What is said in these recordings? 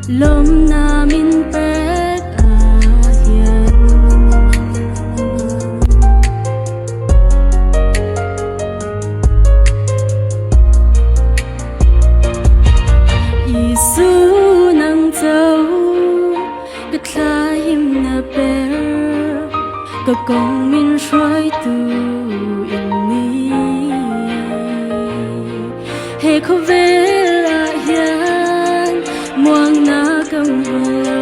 lom na min pek a hian Isu nang châu cái thaim na per cái con min soi tu in ni he ko ve la hian muang na kam lo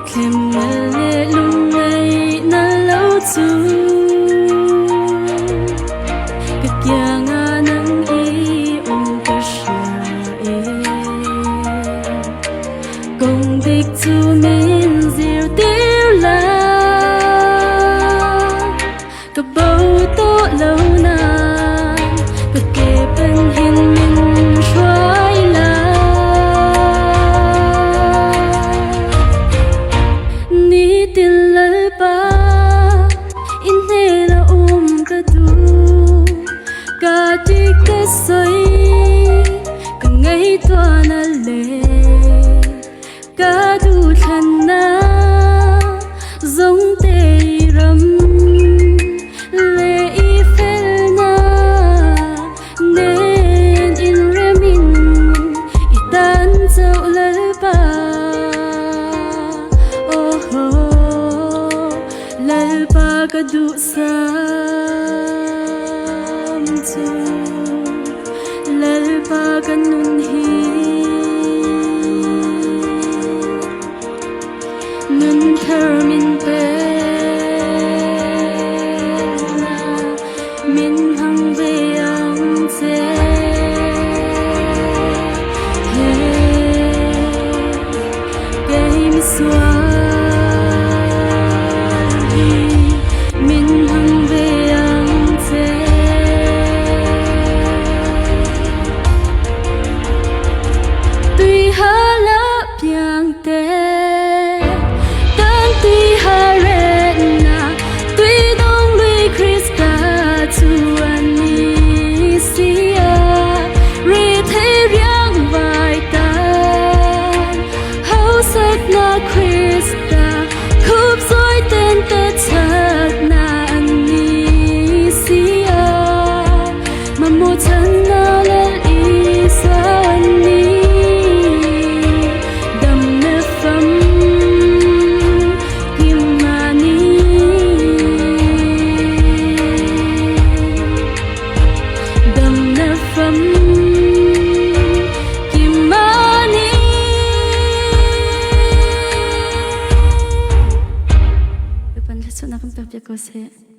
khem na le lung nei na lo chu cái kia nga nang i ka sha e công dik chu min zir tir la cái bầu to lâu na cái kê bên hin min xoay la ni tin lal pa in he la ka du ka ti ka soi ka ngai to na le ka du than na giống tê ram le i fel na nên in remin i tan chau lal pa oh ho lal pa ka du sam chu lal pa ka nun hi nun thar min pe min hang ve ang che he ke mi swa min hang ve ang che tui ha la piang te Krista khúc dối tên tết chợt na anh ni sia mà một chân na lên ý sao anh ni đầm nếp phấm kim mà ni đầm nếp phấm so nakam tapya ko se